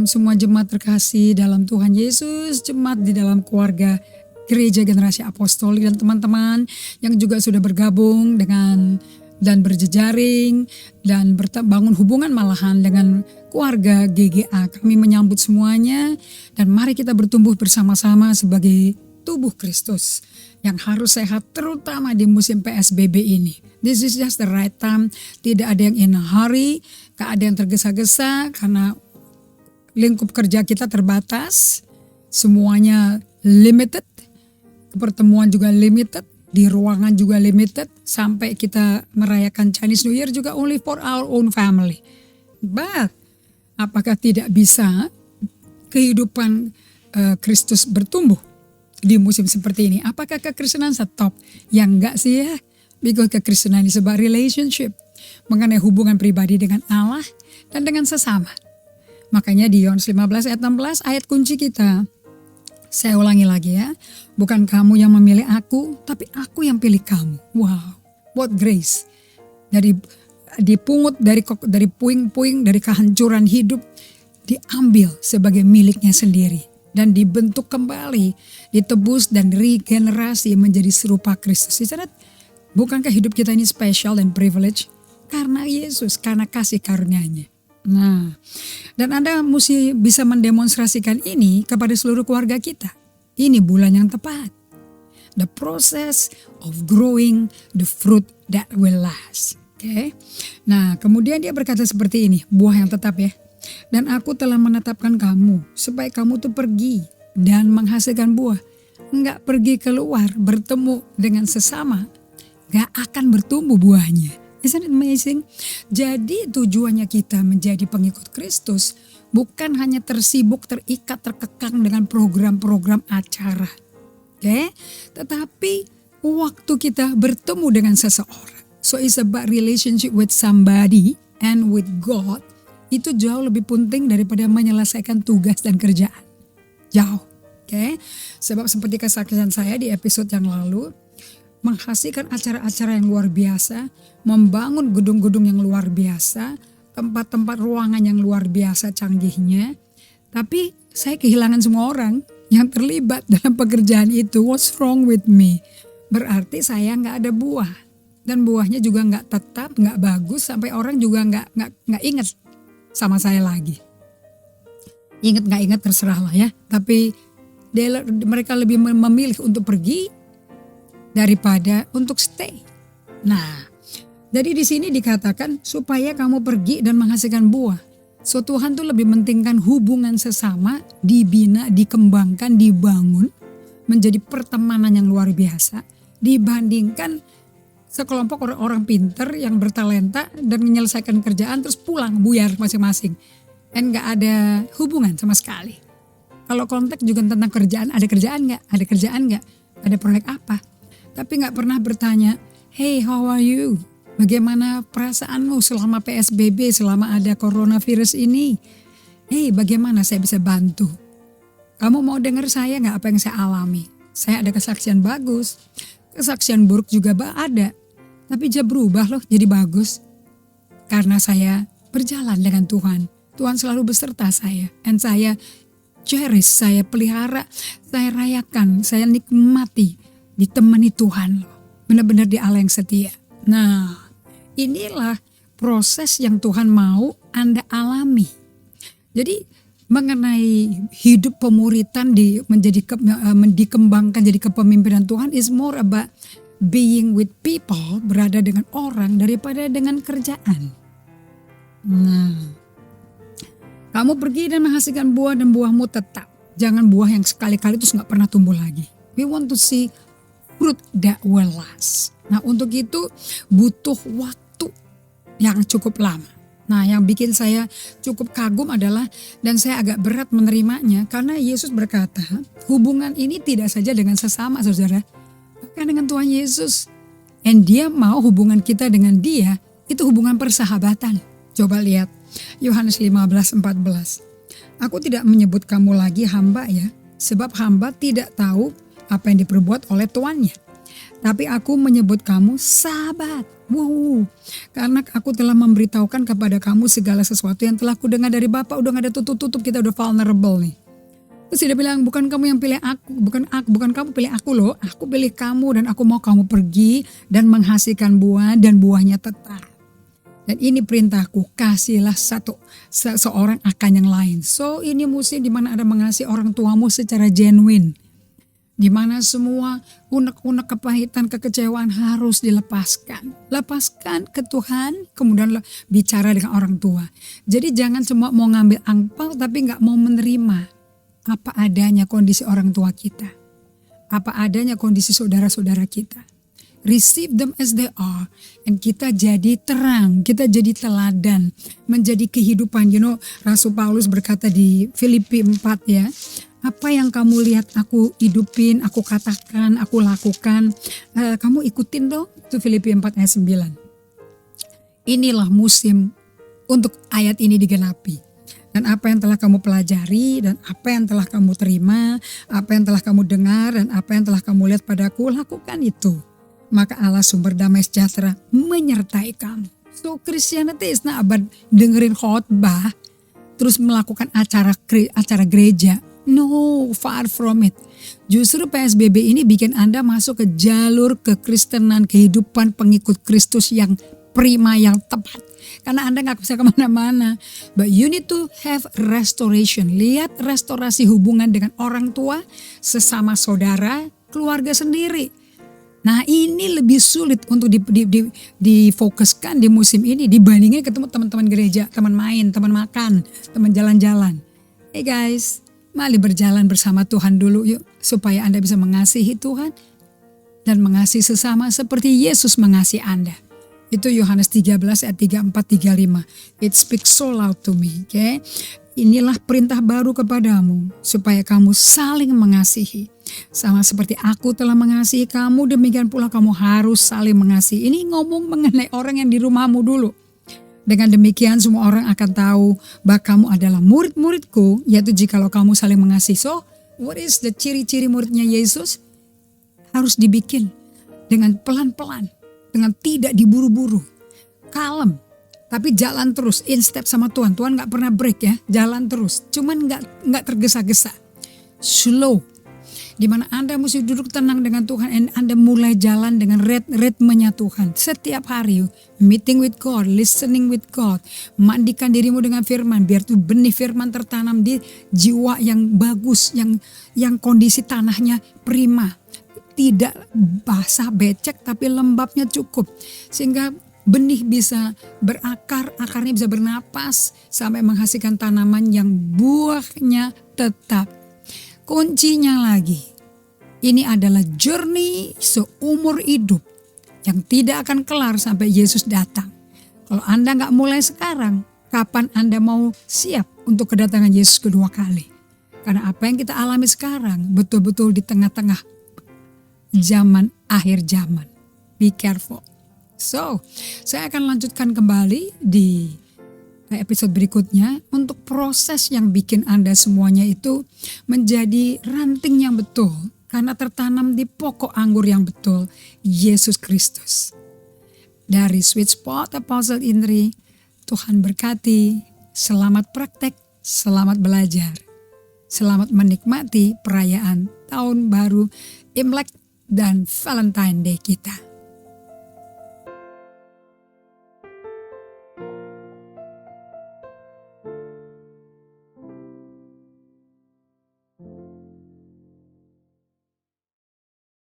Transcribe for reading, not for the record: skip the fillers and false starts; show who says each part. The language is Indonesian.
Speaker 1: semua jemaat terkasih dalam Tuhan Yesus, jemaat di dalam keluarga Gereja Generasi Apostolik dan teman-teman yang juga sudah bergabung dengan dan berjejaring dan bangun hubungan malahan dengan keluarga GGA. Kami menyambut semuanya dan mari kita bertumbuh bersama-sama sebagai tubuh Kristus yang harus sehat terutama di musim PSBB ini. This is just the right time. Tidak ada yang in a hurry, gak ada yang tergesa-gesa karena lingkup kerja kita terbatas, semuanya limited, pertemuan juga limited, di ruangan juga limited, sampai kita merayakan Chinese New Year juga only for our own family. But apakah tidak bisa kehidupan Kristus bertumbuh di musim seperti ini? Apakah kekristenan stop? Ya enggak sih ya, because kekristenan is about relationship, mengenai hubungan pribadi dengan Allah dan dengan sesama. Makanya di Yohanes 15 ayat 16 ayat kunci kita. Saya ulangi lagi ya. Bukan kamu yang memilih aku, tapi aku yang pilih kamu. Wow, what grace. Dari dipungut dari puing-puing dari kehancuran hidup, diambil sebagai miliknya sendiri dan dibentuk kembali, ditebus dan regenerasi menjadi serupa Kristus. Bukankah hidup kita ini spesial dan privilege? Karena Yesus, karena kasih karunia-Nya. Nah, dan Anda mesti bisa mendemonstrasikan ini kepada seluruh keluarga kita. Ini bulan yang tepat. The process of growing the fruit that will last. Oke. Nah, kemudian dia berkata seperti ini, buah yang tetap ya. Dan aku telah menetapkan kamu supaya kamu tuh pergi dan menghasilkan buah. Enggak pergi keluar bertemu dengan sesama, enggak akan bertumbuh buahnya. Isn't it amazing? Jadi tujuannya kita menjadi pengikut Kristus bukan hanya tersibuk, terikat, terkekang dengan program-program acara. Oke? Tetapi waktu kita bertemu dengan seseorang. So it's about relationship with somebody and with God. Itu jauh lebih penting daripada menyelesaikan tugas dan kerjaan. Jauh. Oke? Sebab seperti kesaksian saya di episode yang lalu, menghasilkan acara-acara yang luar biasa, membangun gedung-gedung yang luar biasa, tempat-tempat ruangan yang luar biasa canggihnya. Tapi saya kehilangan semua orang yang terlibat dalam pekerjaan itu. What's wrong with me? Berarti saya gak ada buah. Dan buahnya juga gak tetap, gak bagus, sampai orang juga gak ingat sama saya lagi. Ingat gak ingat terserah lah ya. Tapi mereka lebih memilih untuk pergi daripada untuk stay. Nah, jadi di sini dikatakan supaya kamu pergi dan menghasilkan buah. So Tuhan tuh lebih mentingkan hubungan sesama, dibina, dikembangkan, dibangun menjadi pertemanan yang luar biasa dibandingkan sekelompok orang-orang pinter yang bertalenta dan menyelesaikan kerjaan terus pulang buyar masing-masing. Dan gak ada hubungan sama sekali. Kalau konteks juga tentang kerjaan, ada kerjaan gak? Ada kerjaan gak? Ada proyek apa? Tapi gak pernah bertanya, hey how are you? Bagaimana perasaanmu selama PSBB, selama ada coronavirus ini? Hey bagaimana saya bisa bantu? Kamu mau dengar saya gak apa yang saya alami? Saya ada kesaksian bagus, kesaksian buruk juga ada. Tapi dia berubah loh jadi bagus. Karena saya berjalan dengan Tuhan. Tuhan selalu beserta saya. Dan saya cherish, saya pelihara, saya rayakan, saya nikmati. Ditemani Tuhan loh. Benar-benar di Allah yang setia. Nah, inilah proses yang Tuhan mau Anda alami. Jadi mengenai hidup pemuritan dikembangkan jadi kepemimpinan Tuhan is more about being with people, berada dengan orang daripada dengan kerjaan. Nah, kamu pergi dan menghasilkan buah dan buahmu tetap. Jangan buah yang sekali-kali terus gak pernah tumbuh lagi. We want to see fruit that will last. Nah untuk itu butuh waktu yang cukup lama. Nah yang bikin saya cukup kagum adalah, dan saya agak berat menerimanya, karena Yesus berkata hubungan ini tidak saja dengan sesama saudara, bahkan dengan Tuhan Yesus. Dan dia mau hubungan kita dengan dia itu hubungan persahabatan. Coba lihat Yohanes 15:14. Aku tidak menyebut kamu lagi hamba ya, sebab hamba tidak tahu apa yang diperbuat oleh tuannya. Tapi aku menyebut kamu sahabat. Wow, karena aku telah memberitahukan kepada kamu segala sesuatu yang telah kudengar dari Bapa. Udah gak ada tutup-tutup, kita udah vulnerable nih. Terus dia bilang, bukan kamu yang pilih aku, bukan kamu pilih aku loh, aku pilih kamu dan aku mau kamu pergi dan menghasilkan buah dan buahnya tetap. Dan ini perintahku, kasihlah seorang akan yang lain. So ini musim dimana Anda mengasihi orang tuamu secara genuine. Dimana semua unek-unek kepahitan, kekecewaan harus dilepaskan. Lepaskan ke Tuhan, kemudian bicara dengan orang tua. Jadi jangan cuma mau ngambil angpau tapi gak mau menerima apa adanya kondisi orang tua kita. Apa adanya kondisi saudara-saudara kita. Receive them as they are. And kita jadi terang, kita jadi teladan. Menjadi kehidupan. Rasul Paulus berkata di Filipi 4 ya. Apa yang kamu lihat aku hidupin, aku katakan, aku lakukan. Kamu ikutin dong. Itu Filipi 4 ayat 9. Inilah musim untuk ayat ini digenapi. Dan apa yang telah kamu pelajari, dan apa yang telah kamu terima, apa yang telah kamu dengar, dan apa yang telah kamu lihat padaku, lakukan itu. Maka Allah sumber damai sejahtera menyertai kamu. So Christianity is not about dengerin khotbah, terus melakukan acara gereja. No, far from it. Justru PSBB ini bikin Anda masuk ke jalur kekristenan, kehidupan pengikut Kristus yang prima, yang tepat. Karena Anda gak bisa kemana-mana. But you need to have restoration. Lihat restorasi hubungan dengan orang tua, sesama saudara, keluarga sendiri. Nah ini lebih sulit untuk difokuskan di musim ini dibandingin ketemu teman-teman gereja, teman main, teman makan, teman jalan-jalan. Hey guys, mari berjalan bersama Tuhan dulu yuk. Supaya Anda bisa mengasihi Tuhan dan mengasihi sesama seperti Yesus mengasihi Anda. Itu Yohanes 13 ayat 34-35. It speaks so loud to me. Okay? Inilah perintah baru kepadamu supaya kamu saling mengasihi. Sama seperti aku telah mengasihi kamu, demikian pula kamu harus saling mengasihi. Ini ngomong mengenai orang yang di rumahmu dulu. Dengan demikian semua orang akan tahu bahwa kamu adalah murid-muridku, yaitu jikalau kamu saling mengasihi. So, what is the ciri-ciri muridnya Yesus? Harus dibikin dengan pelan-pelan, dengan tidak diburu-buru, kalem. Tapi jalan terus, in step sama Tuhan. Tuhan gak pernah break ya, jalan terus. Cuman gak tergesa-gesa, slow. Dimana Anda mesti duduk tenang dengan Tuhan dan Anda mulai jalan dengan ritmenya Tuhan. Setiap hari meeting with God, listening with God. Mandikan dirimu dengan firman, biar tuh benih firman tertanam di jiwa yang bagus, yang kondisi tanahnya prima. Tidak basah becek tapi lembabnya cukup. Sehingga benih bisa berakar, akarnya bisa bernapas sampai menghasilkan tanaman yang buahnya tetap. Kuncinya lagi, ini adalah journey seumur hidup yang tidak akan kelar sampai Yesus datang. Kalau Anda gak mulai sekarang, kapan Anda mau siap untuk kedatangan Yesus kedua kali? Karena apa yang kita alami sekarang betul-betul di tengah-tengah zaman akhir zaman. Be careful. So, saya akan lanjutkan kembali di episode berikutnya untuk proses yang bikin Anda semuanya itu menjadi ranting yang betul karena tertanam di pokok anggur yang betul, Yesus Kristus. Dari Sweet Spot Apostle Indri, Tuhan berkati, selamat praktek, selamat belajar, selamat menikmati perayaan Tahun Baru, Imlek dan Valentine Day kita.